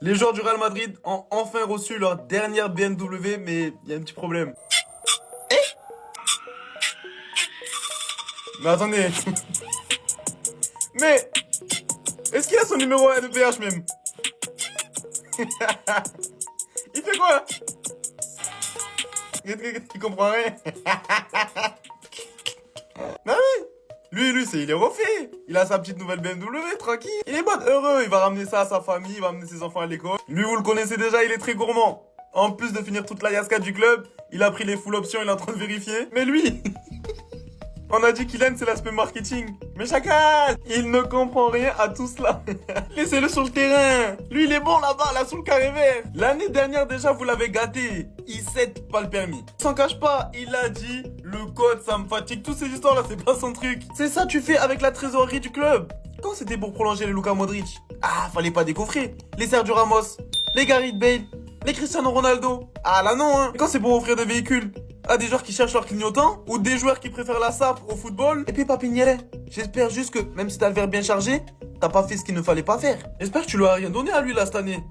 Les joueurs du Real Madrid ont enfin reçu leur dernière BMW, mais il y a un petit problème. Mais attendez. Mais est-ce qu'il a son numéro de péage même? Il fait quoi? Il comprend rien. Ah oui. Lui, il est refait. Il a sa petite nouvelle BMW, tranquille. Il est bon, heureux. Il va ramener ça à sa famille, il va amener ses enfants à l'école. Lui, vous le connaissez déjà, il est très gourmand. En plus de finir toute la Yaska du club, il a pris les full options, il est en train de vérifier. Mais lui, on a dit qu'Ilan, c'est l'aspect marketing. Mais chacal, il ne comprend rien à tout cela. Laissez-le sur le terrain. Lui, il est bon là-bas, là, sous le carré vert. L'année dernière, déjà, vous l'avez gâté. Il cède pas le permis. Il s'en cache pas, il a dit, le code, ça me fatigue. Toutes ces histoires-là, c'est pas son truc. C'est ça, tu fais avec la trésorerie du club. Quand c'était pour prolonger les Luka Modric? Ah, fallait pas décoffrer. Les Sergio Ramos, les Gareth Bale, les Cristiano Ronaldo. Ah là non, hein. Et quand c'est pour offrir des véhicules à des joueurs qui cherchent leur clignotant ou des joueurs qui préfèrent la sape au football. Et puis Papiniere, j'espère juste que même si t'as le verre bien chargé, t'as pas fait ce qu'il ne fallait pas faire. J'espère que tu lui as rien donné à lui là cette année.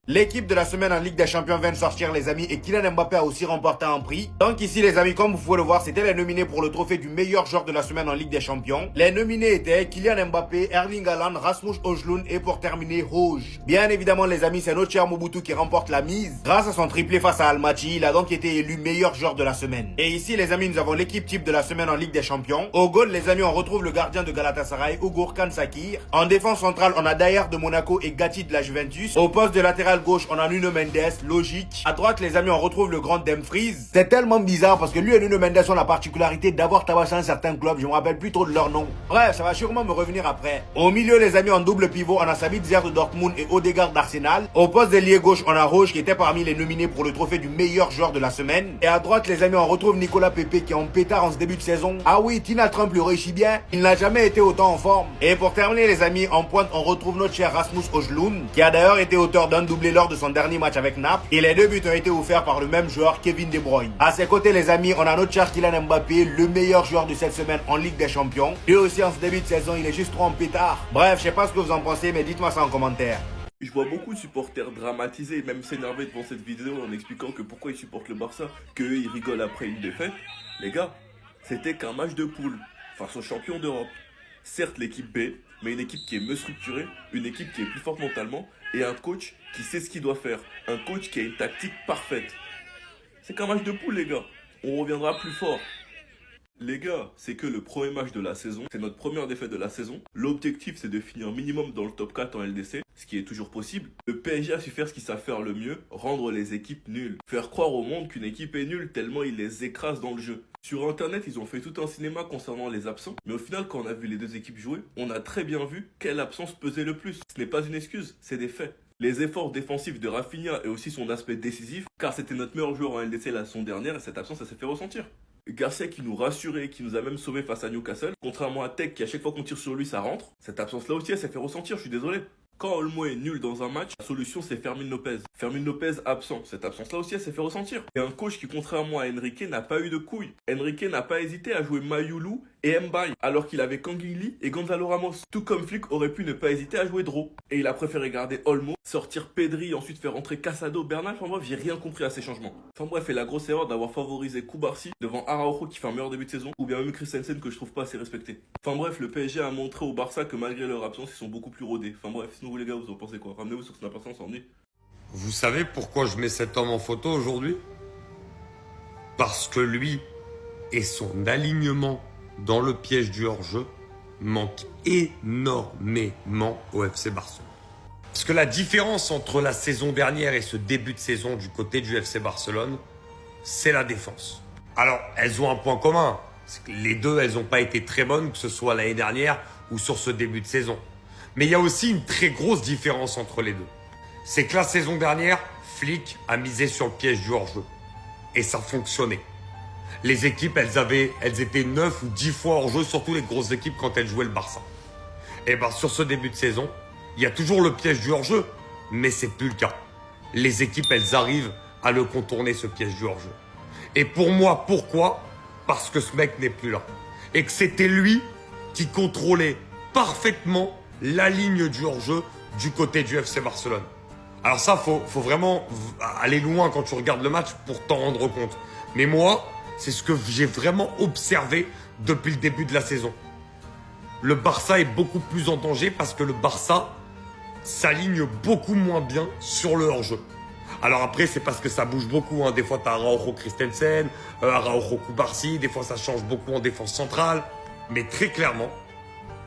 L'équipe de la semaine en Ligue des Champions vient de sortir les amis et Kylian Mbappé a aussi remporté un prix. Donc ici les amis, comme vous pouvez le voir, c'était les nominés pour le trophée du meilleur joueur de la semaine en Ligue des Champions. Les nominés étaient Kylian Mbappé, Erling Haaland, Rasmus Højlund et pour terminer Hoj. Bien évidemment les amis, c'est notre cher Mobutu qui remporte la mise. Grâce à son triplé face à Almaty, il a donc été élu meilleur joueur de la semaine. Et ici les amis, nous avons l'équipe type de la semaine en Ligue des Champions. Au goal les amis, on retrouve le gardien de Galatasaray, Ugurkan Sakir. En défense centrale, on a Dyer de Monaco et Gatti de la Juventus. Au poste de latéral gauche, on a Nuno Mendes, logique. À droite, les amis, on retrouve le grand Dumfries. C'est tellement bizarre parce que lui et Nuno Mendes ont la particularité d'avoir tabassé un certain club. Je me rappelle plus trop de leur nom. Bref, ça va sûrement me revenir après. Au milieu, les amis, en double pivot, on a Sabitzer de Dortmund et Odegaard d'Arsenal. Au poste d'ailier gauche, on a Hoj qui était parmi les nominés pour le trophée du meilleur joueur de la semaine. Et à droite, les amis, on retrouve Nicolas Pepe qui est en pétard en ce début de saison. Ah oui, Tina Trump le réussit bien. Il n'a jamais été autant en forme. Et pour terminer, les amis, en pointe, on retrouve notre cher Rasmus Højlund qui a d'ailleurs été auteur d'un doublé lors de son dernier match avec Naples. Et les deux buts ont été offerts par le même joueur, Kevin De Bruyne. À ses côtés, les amis, on a notre cher Kylian Mbappé, le meilleur joueur de cette semaine en Ligue des Champions. Lui aussi, en ce début de saison, il est juste trop en pétard. Bref, je sais pas ce que vous en pensez, mais dites-moi ça en commentaire. Je vois beaucoup de supporters dramatiser et même s'énerver devant cette vidéo en expliquant que pourquoi ils supportent le Barça, qu'eux ils rigolent après une défaite. Les gars, c'était qu'un match de poule face aux champions d'Europe. Certes l'équipe B, mais une équipe qui est mieux structurée, une équipe qui est plus forte mentalement et un coach qui sait ce qu'il doit faire. Un coach qui a une tactique parfaite. C'est qu'un match de poule les gars, on reviendra plus fort. Les gars, c'est que le premier match de la saison, c'est notre première défaite de la saison. L'objectif, c'est de finir minimum dans le top 4 en LDC, ce qui est toujours possible. Le PSG a su faire ce qu'ils savent faire le mieux, rendre les équipes nulles. Faire croire au monde qu'une équipe est nulle tellement il les écrase dans le jeu. Sur internet, ils ont fait tout un cinéma concernant les absents, mais au final, quand on a vu les deux équipes jouer, on a très bien vu quelle absence pesait le plus. Ce n'est pas une excuse, c'est des faits. Les efforts défensifs de Rafinha et aussi son aspect décisif, car c'était notre meilleur joueur en LDC la saison dernière et cette absence, ça s'est fait ressentir. Garcia qui nous rassurait, qui nous a même sauvés face à Newcastle, contrairement à Tech qui à chaque fois qu'on tire sur lui ça rentre. Cette absence là aussi elle s'est fait ressentir, je suis désolé. Quand Olmo est nul dans un match, la solution c'est Fermin Lopez. Fermin Lopez absent, cette absence là aussi elle s'est fait ressentir. Et un coach qui contrairement à Enrique n'a pas eu de couilles. Enrique n'a pas hésité à jouer Mayulu et Mbaye, alors qu'il avait Kangili et Gonzalo Ramos. Tout comme Flick aurait pu ne pas hésiter à jouer Dro. Et il a préféré garder Olmo, sortir Pedri, ensuite faire rentrer Casado, Bernal. Enfin bref, j'ai rien compris à ces changements. Enfin bref, et la grosse erreur d'avoir favorisé Koubarsi devant Araujo qui fait un meilleur début de saison, ou bien même Christensen que je trouve pas assez respecté. Enfin bref, le PSG a montré au Barça que malgré leur absence, ils sont beaucoup plus rodés. Enfin bref, sinon vous les gars, vous en pensez quoi? Ramenez-vous sur Snap Instant, on dit. Vous savez pourquoi je mets cet homme en photo aujourd'hui? Parce que lui et son alignement dans le piège du hors-jeu manquent énormément au FC Barcelone. Parce que la différence entre la saison dernière et ce début de saison du côté du FC Barcelone, c'est la défense. Alors, elles ont un point commun. C'est que les deux, elles n'ont pas été très bonnes, que ce soit l'année dernière ou sur ce début de saison. Mais il y a aussi une très grosse différence entre les deux. C'est que la saison dernière, Flick a misé sur le piège du hors-jeu. Et ça fonctionnait. Les équipes, elles étaient 9 ou 10 fois hors-jeu, surtout les grosses équipes quand elles jouaient le Barça. Et bien sur ce début de saison, il y a toujours le piège du hors-jeu, mais c'est plus le cas. Les équipes, elles arrivent à le contourner, ce piège du hors-jeu. Et pour moi, pourquoi? Parce que ce mec n'est plus là. Et que c'était lui qui contrôlait parfaitement la ligne du hors-jeu du côté du FC Barcelone. Alors ça, faut vraiment aller loin quand tu regardes le match pour t'en rendre compte. Mais moi, c'est ce que j'ai vraiment observé depuis le début de la saison. Le Barça est beaucoup plus en danger parce que le Barça s'aligne beaucoup moins bien sur le hors-jeu. Alors après, c'est parce que ça bouge beaucoup. Des fois, tu as Araujo Christensen, Araujo Kubarsi. Des fois, ça change beaucoup en défense centrale. Mais très clairement,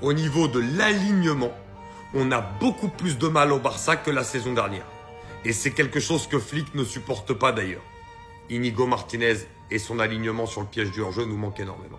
au niveau de l'alignement, on a beaucoup plus de mal au Barça que la saison dernière. Et c'est quelque chose que Flick ne supporte pas d'ailleurs. Inigo Martinez et son alignement sur le piège du hors-jeu nous manquent énormément.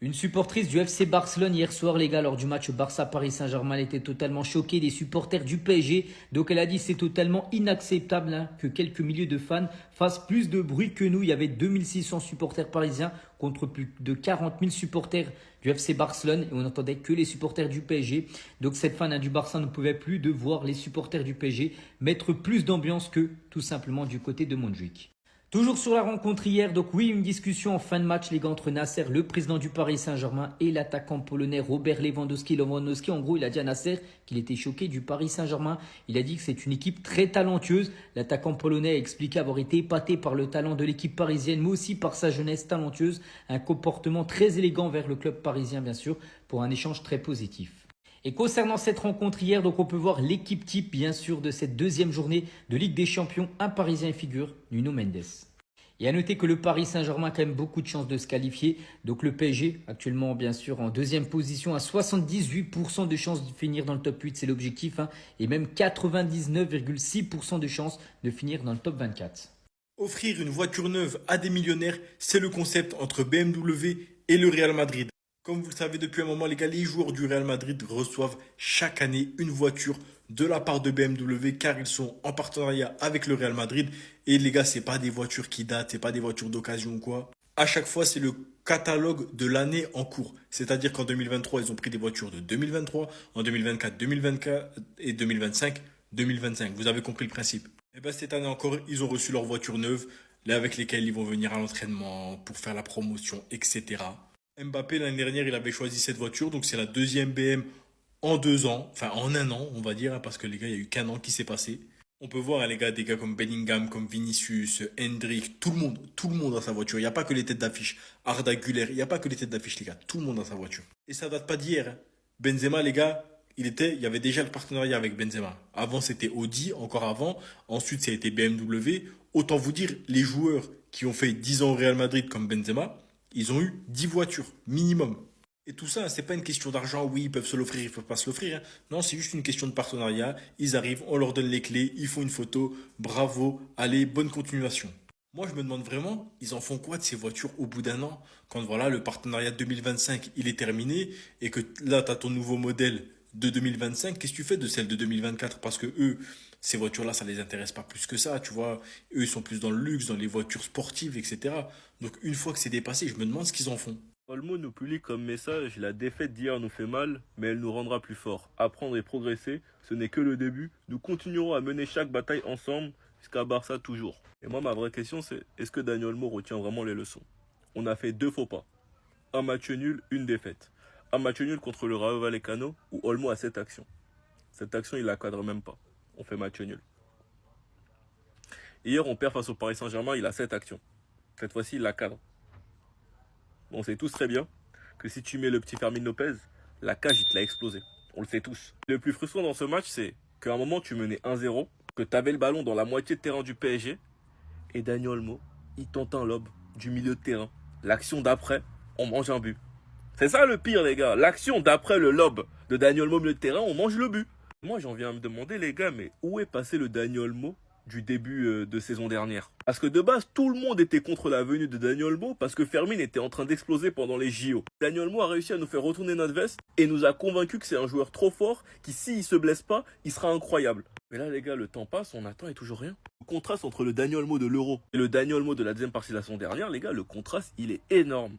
Une supportrice du FC Barcelone hier soir, les gars, lors du match Barça-Paris Saint-Germain, elle était totalement choquée des supporters du PSG. Donc elle a dit c'est totalement inacceptable que quelques milliers de fans fassent plus de bruit que nous. Il y avait 2600 supporters parisiens contre plus de 40 000 supporters du FC Barcelone et on n'entendait que les supporters du PSG. Donc cette fan du Barça ne pouvait plus de voir les supporters du PSG mettre plus d'ambiance que tout simplement du côté de Montjuïc. Toujours sur la rencontre hier, donc oui, une discussion en fin de match, les gars, entre Nasser, le président du Paris Saint-Germain, et l'attaquant polonais Robert Lewandowski. Lewandowski, en gros, il a dit à Nasser qu'il était choqué du Paris Saint-Germain. Il a dit que c'est une équipe très talentueuse. L'attaquant polonais a expliqué avoir été épaté par le talent de l'équipe parisienne, mais aussi par sa jeunesse talentueuse. Un comportement très élégant vers le club parisien, bien sûr, pour un échange très positif. Et concernant cette rencontre hier, donc on peut voir l'équipe type bien sûr de cette deuxième journée de Ligue des Champions. Un Parisien figure, Nuno Mendes. Et à noter que le Paris Saint-Germain a quand même beaucoup de chances de se qualifier. Donc le PSG, actuellement bien sûr en deuxième position, a 78% de chances de finir dans le top 8, c'est l'objectif. Et même 99,6% de chances de finir dans le top 24. Offrir une voiture neuve à des millionnaires, c'est le concept entre BMW et le Real Madrid. Comme vous le savez depuis un moment, les gars, les joueurs du Real Madrid reçoivent chaque année une voiture de la part de BMW car ils sont en partenariat avec le Real Madrid. Et les gars, c'est pas des voitures qui datent, c'est pas des voitures d'occasion ou quoi. À chaque fois, c'est le catalogue de l'année en cours. C'est-à-dire qu'en 2023, ils ont pris des voitures de 2023, en 2024, 2024 et 2025, 2025. Vous avez compris le principe. Et bien cette année encore, ils ont reçu leurs voitures neuves, avec lesquelles ils vont venir à l'entraînement pour faire la promotion, etc. Mbappé, l'année dernière, il avait choisi cette voiture. Donc, c'est la deuxième BM en 2 ans. Enfin, en 1 an, on va dire. Parce que les gars, il n'y a eu qu'un an qui s'est passé. On peut voir, les gars, des gars comme Bellingham, comme Vinicius, Hendrick. Tout le monde a sa voiture. Il n'y a pas que les têtes d'affiche. Arda Güler, il n'y a pas que les têtes d'affiche, les gars. Tout le monde a sa voiture. Et ça date pas d'hier. Benzema, les gars, il y avait déjà le partenariat avec Benzema. Avant, c'était Audi, encore avant. Ensuite, ça a été BMW. Autant vous dire, les joueurs qui ont fait 10 ans au Real Madrid comme Benzema, ils ont eu 10 voitures, minimum. Et tout ça, c'est pas une question d'argent. Oui, ils peuvent se l'offrir, ils peuvent pas se l'offrir. Non, c'est juste une question de partenariat. Ils arrivent, on leur donne les clés, ils font une photo. Bravo, allez, bonne continuation. Moi, je me demande vraiment, ils en font quoi de ces voitures au bout d'1 an? Quand voilà, le partenariat 2025, il est terminé et que là, tu as ton nouveau modèle de 2025. Qu'est-ce que tu fais de celle de 2024? Parce que eux, ces voitures-là, ça les intéresse pas plus que ça, tu vois. Eux, ils sont plus dans le luxe, dans les voitures sportives, etc. Donc, une fois que c'est dépassé, je me demande ce qu'ils en font. Olmo nous publie comme message: la défaite d'hier nous fait mal, mais elle nous rendra plus forts. Apprendre et progresser, ce n'est que le début. Nous continuerons à mener chaque bataille ensemble, jusqu'à Barça toujours. Et moi, ma vraie question, c'est: est-ce que Dani Olmo retient vraiment les leçons? On a fait 2 faux pas. Un match nul, une défaite. Un match nul contre le Rayo Vallecano, où Olmo a 7 actions. Cette action, il la cadre même pas. On fait match nul. Hier, on perd face au Paris Saint-Germain, il a 7 actions. Cette fois-ci, il la cadre. On sait tous très bien que si tu mets le petit Fermin Lopez, la cage, il te l'a explosé. On le sait tous. Le plus frustrant dans ce match, c'est qu'à un moment, tu menais 1-0, que tu avais le ballon dans la moitié de terrain du PSG, et Dani Olmo, il tente un lob du milieu de terrain. L'action d'après, on mange un but. C'est ça le pire, les gars. L'action d'après le lob de Dani Olmo au milieu de terrain, on mange le but. Moi, j'en viens à me demander, les gars, mais où est passé le Dani Olmo du début de saison dernière? Parce que de base, tout le monde était contre la venue de Dani Olmo parce que Fermin était en train d'exploser pendant les JO. Dani Olmo a réussi à nous faire retourner notre veste et nous a convaincus que c'est un joueur trop fort qui, s'il se blesse pas, il sera incroyable. Mais là, les gars, le temps passe, on attend et toujours rien. Le contraste entre le Dani Olmo de l'Euro et le Dani Olmo de la deuxième partie de la saison dernière, les gars, le contraste, il est énorme.